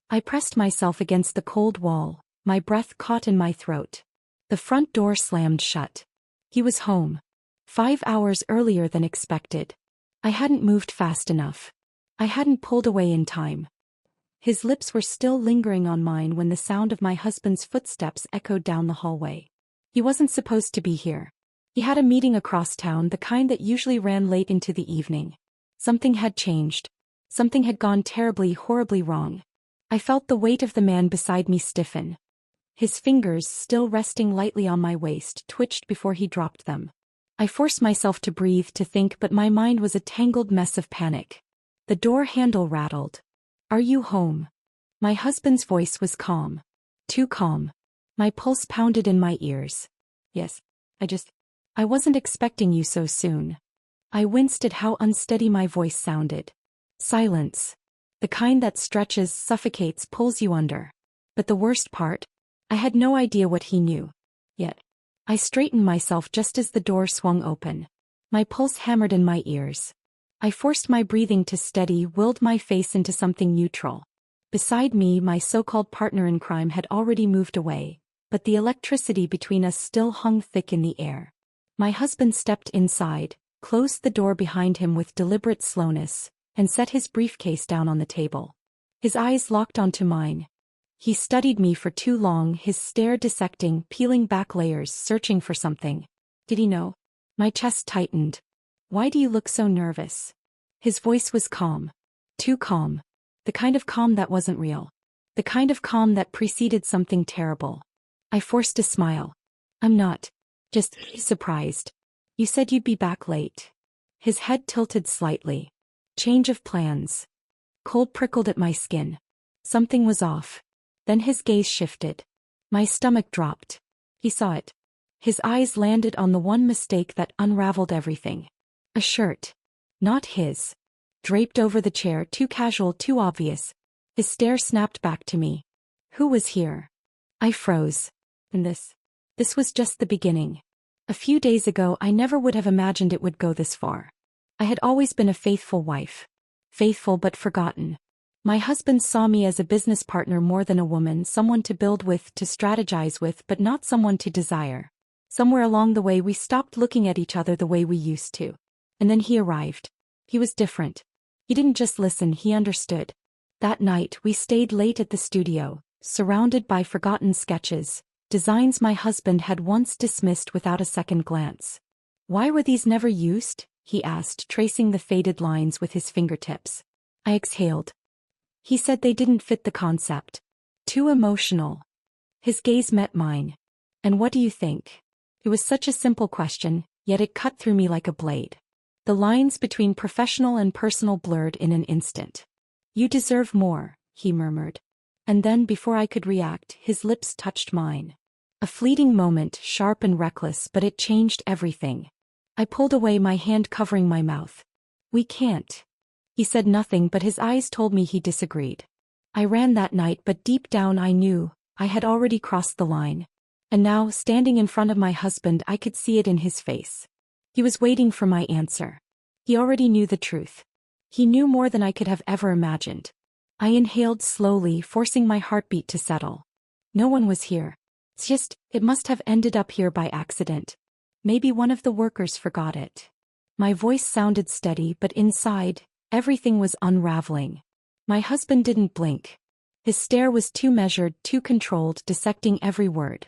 I pressed myself against the cold wall, my breath caught in my throat. The front door slammed shut. He was home. 5 hours earlier than expected. I hadn't moved fast enough. I hadn't pulled away in time. His lips were still lingering on mine when the sound of my husband's footsteps echoed down the hallway. He wasn't supposed to be here. He had a meeting across town, the kind that usually ran late into the evening. Something had changed. Something had gone terribly, horribly wrong. I felt the weight of the man beside me stiffen. His fingers, still resting lightly on my waist, twitched before he dropped them. I forced myself to breathe, to think, but my mind was a tangled mess of panic. The door handle rattled. "Are you home?" My husband's voice was calm. Too calm. My pulse pounded in my ears. "Yes. I wasn't expecting you so soon." I winced at how unsteady my voice sounded. Silence. The kind that stretches, suffocates, pulls you under. But the worst part? I had no idea what he knew. Yet. I straightened myself just as the door swung open. My pulse hammered in my ears. I forced my breathing to steady, willed my face into something neutral. Beside me, my so-called partner in crime had already moved away, but the electricity between us still hung thick in the air. My husband stepped inside, closed the door behind him with deliberate slowness, and set his briefcase down on the table. His eyes locked onto mine. He studied me for too long, his stare dissecting, peeling back layers, searching for something. Did he know? My chest tightened. "Why do you look so nervous?" His voice was calm. Too calm. The kind of calm that wasn't real. The kind of calm that preceded something terrible. I forced a smile. "I'm not. Just surprised. You said you'd be back late." His head tilted slightly. Change of plans. Cold prickled at my skin. Something was off. Then his gaze shifted. My stomach dropped. He saw it. His eyes landed on the one mistake that unraveled everything. A shirt. Not his. Draped over the chair, too casual, too obvious. His stare snapped back to me. Who was here? I froze. And this was just the beginning. A few days ago I never would have imagined it would go this far. I had always been a faithful wife. Faithful but forgotten. My husband saw me as a business partner more than a woman, someone to build with, to strategize with, but not someone to desire. Somewhere along the way we stopped looking at each other the way we used to. And then he arrived. He was different. He didn't just listen, he understood. That night we stayed late at the studio, surrounded by forgotten sketches, designs my husband had once dismissed without a second glance. "Why were these never used?" he asked, tracing the faded lines with his fingertips. I exhaled. He said they didn't fit the concept. Too emotional. His gaze met mine. "And what do you think?" It was such a simple question, yet it cut through me like a blade. The lines between professional and personal blurred in an instant. "You deserve more," he murmured. And then, before I could react, his lips touched mine. A fleeting moment, sharp and reckless, but it changed everything. I pulled away, my hand covering my mouth. "We can't." He said nothing, but his eyes told me he disagreed. I ran that night, but deep down I knew I had already crossed the line. And now, standing in front of my husband, I could see it in his face. He was waiting for my answer. He already knew the truth. He knew more than I could have ever imagined. I inhaled slowly, forcing my heartbeat to settle. No one was here. It must have ended up here by accident. Maybe one of the workers forgot it. My voice sounded steady, but inside, everything was unraveling. My husband didn't blink. His stare was too measured, too controlled, dissecting every word.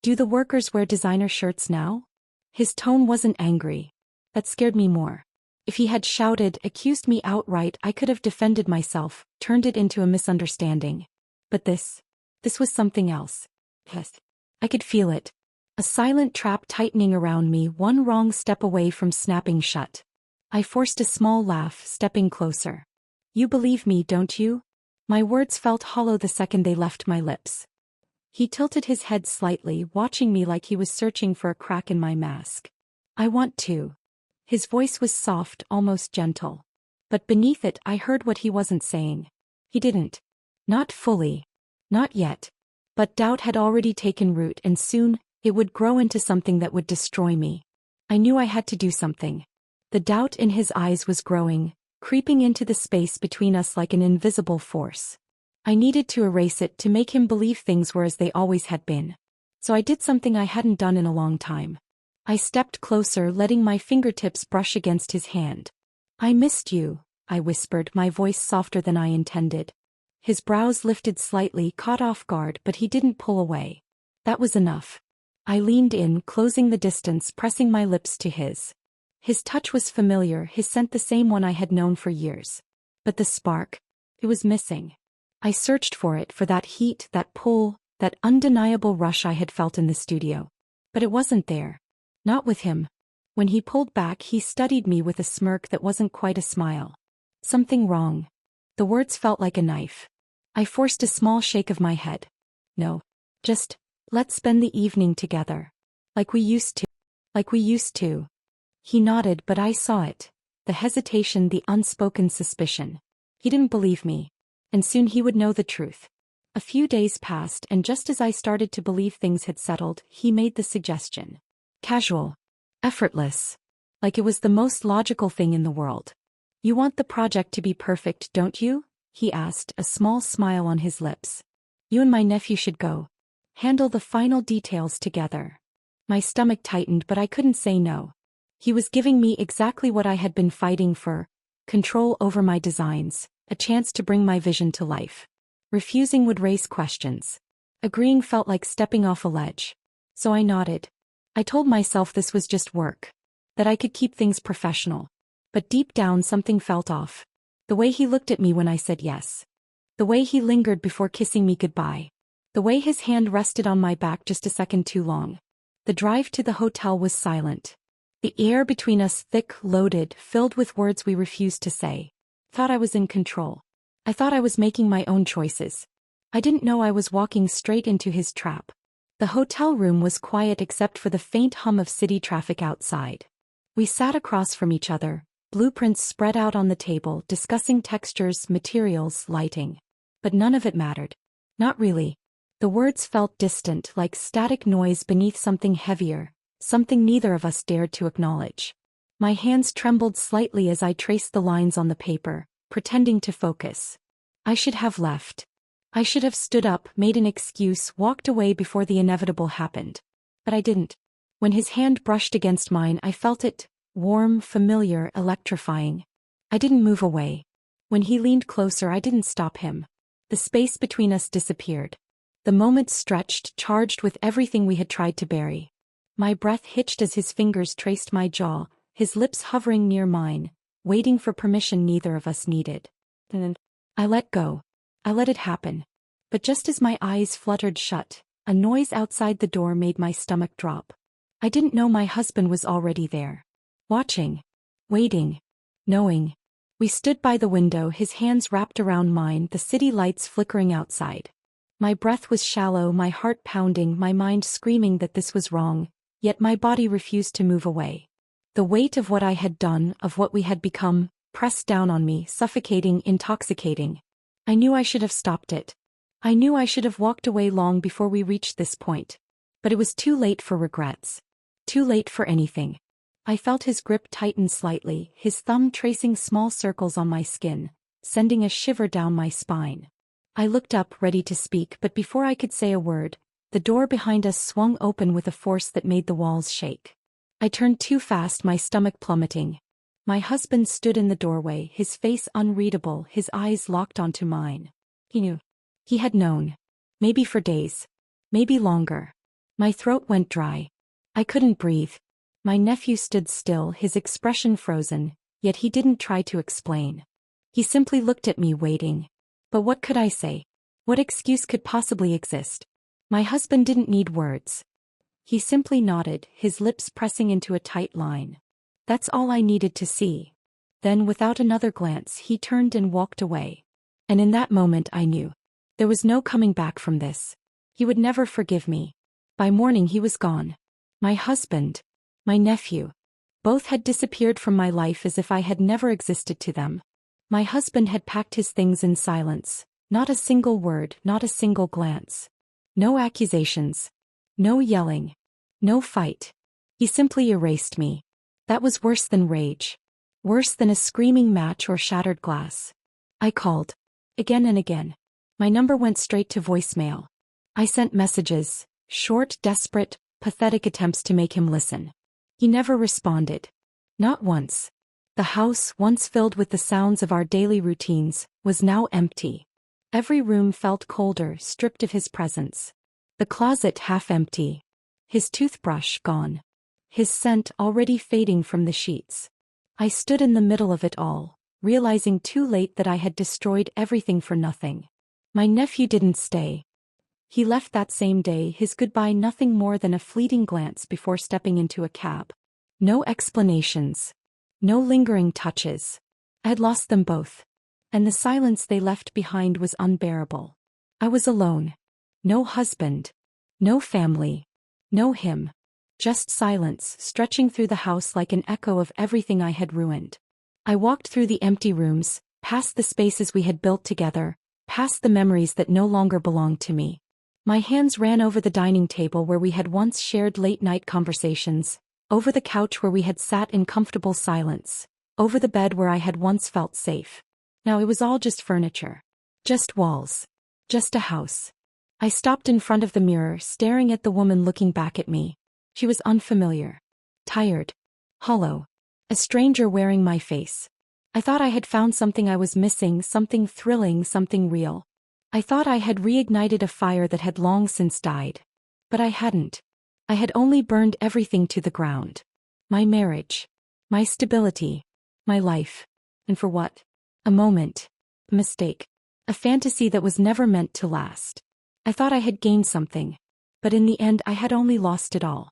"Do the workers wear designer shirts now?" His tone wasn't angry. That scared me more. If he had shouted, accused me outright, I could have defended myself, turned it into a misunderstanding. But this was something else. Yes. I could feel it. A silent trap tightening around me, one wrong step away from snapping shut. I forced a small laugh, stepping closer. "You believe me, don't you?" My words felt hollow the second they left my lips. He tilted his head slightly, watching me like he was searching for a crack in my mask. "I want to." His voice was soft, almost gentle. But beneath it I heard what he wasn't saying. He didn't. Not fully. Not yet. But doubt had already taken root, and soon, it would grow into something that would destroy me. I knew I had to do something. The doubt in his eyes was growing, creeping into the space between us like an invisible force. I needed to erase it to make him believe things were as they always had been. So I did something I hadn't done in a long time. I stepped closer, letting my fingertips brush against his hand. "I missed you," I whispered, my voice softer than I intended. His brows lifted slightly, caught off guard, but he didn't pull away. That was enough. I leaned in, closing the distance, pressing my lips to his. His touch was familiar, his scent the same one I had known for years. But the spark, it was missing. I searched for it, for that heat, that pull, that undeniable rush I had felt in the studio. But it wasn't there. Not with him. When he pulled back, he studied me with a smirk that wasn't quite a smile. "Something wrong." The words felt like a knife. I forced a small shake of my head. "No. Just, let's spend the evening together. Like we used to. Like we used to." He nodded, but I saw it. The hesitation, the unspoken suspicion. He didn't believe me. And soon he would know the truth. A few days passed, and just as I started to believe things had settled, he made the suggestion. Casual. Effortless. Like it was the most logical thing in the world. "You want the project to be perfect, don't you?" he asked, a small smile on his lips. "You and my nephew should go. Handle the final details together." My stomach tightened, but I couldn't say no. He was giving me exactly what I had been fighting for: control over my designs, a chance to bring my vision to life. Refusing would raise questions. Agreeing felt like stepping off a ledge. So I nodded. I told myself this was just work, that I could keep things professional. But deep down something felt off. The way he looked at me when I said yes. The way he lingered before kissing me goodbye. The way his hand rested on my back just a second too long. The drive to the hotel was silent. The air between us thick, loaded, filled with words we refused to say. Thought I was in control. I thought I was making my own choices. I didn't know I was walking straight into his trap. The hotel room was quiet except for the faint hum of city traffic outside. We sat across from each other, blueprints spread out on the table, discussing textures, materials, lighting. But none of it mattered. Not really. The words felt distant, like static noise beneath something heavier, something neither of us dared to acknowledge. My hands trembled slightly as I traced the lines on the paper, pretending to focus. I should have left. I should have stood up, made an excuse, walked away before the inevitable happened. But I didn't. When his hand brushed against mine, I felt it, warm, familiar, electrifying. I didn't move away. When he leaned closer, I didn't stop him. The space between us disappeared. The moment stretched, charged with everything we had tried to bury. My breath hitched as his fingers traced my jaw, his lips hovering near mine, waiting for permission neither of us needed. Then I let go. I let it happen. But just as my eyes fluttered shut, a noise outside the door made my stomach drop. I didn't know my husband was already there. Watching. Waiting. Knowing. We stood by the window, his hands wrapped around mine, the city lights flickering outside. My breath was shallow, my heart pounding, my mind screaming that this was wrong, yet my body refused to move away. The weight of what I had done, of what we had become, pressed down on me, suffocating, intoxicating. I knew I should have stopped it. I knew I should have walked away long before we reached this point. But it was too late for regrets. Too late for anything. I felt his grip tighten slightly, his thumb tracing small circles on my skin, sending a shiver down my spine. I looked up, ready to speak, but before I could say a word, the door behind us swung open with a force that made the walls shake. I turned too fast, my stomach plummeting. My husband stood in the doorway, his face unreadable, his eyes locked onto mine. He knew. He had known. Maybe for days. Maybe longer. My throat went dry. I couldn't breathe. My nephew stood still, his expression frozen, yet he didn't try to explain. He simply looked at me, waiting. But what could I say? What excuse could possibly exist? My husband didn't need words. He simply nodded, his lips pressing into a tight line. That's all I needed to see. Then, without another glance, he turned and walked away. And in that moment I knew. There was no coming back from this. He would never forgive me. By morning he was gone. My husband, my nephew, both had disappeared from my life as if I had never existed to them. My husband had packed his things in silence, not a single word, not a single glance. No accusations. No yelling. No fight. He simply erased me. That was worse than rage. Worse than a screaming match or shattered glass. I called. Again and again. My number went straight to voicemail. I sent messages, short, desperate, pathetic attempts to make him listen. He never responded. Not once. The house, once filled with the sounds of our daily routines, was now empty. Every room felt colder, stripped of his presence. The closet half empty. His toothbrush gone. His scent already fading from the sheets. I stood in the middle of it all, realizing too late that I had destroyed everything for nothing. My nephew didn't stay. He left that same day, his goodbye nothing more than a fleeting glance before stepping into a cab. No explanations. No lingering touches. I had lost them both. And the silence they left behind was unbearable. I was alone. No husband. No family. No him. Just silence, stretching through the house like an echo of everything I had ruined. I walked through the empty rooms, past the spaces we had built together, past the memories that no longer belonged to me. My hands ran over the dining table where we had once shared late-night conversations, over the couch where we had sat in comfortable silence, over the bed where I had once felt safe. Now it was all just furniture. Just walls. Just a house. I stopped in front of the mirror, staring at the woman looking back at me. She was unfamiliar. Tired. Hollow. A stranger wearing my face. I thought I had found something I was missing, something thrilling, something real. I thought I had reignited a fire that had long since died. But I hadn't. I had only burned everything to the ground. My marriage. My stability. My life. And for what? A moment. A mistake. A fantasy that was never meant to last. I thought I had gained something. But in the end I had only lost it all.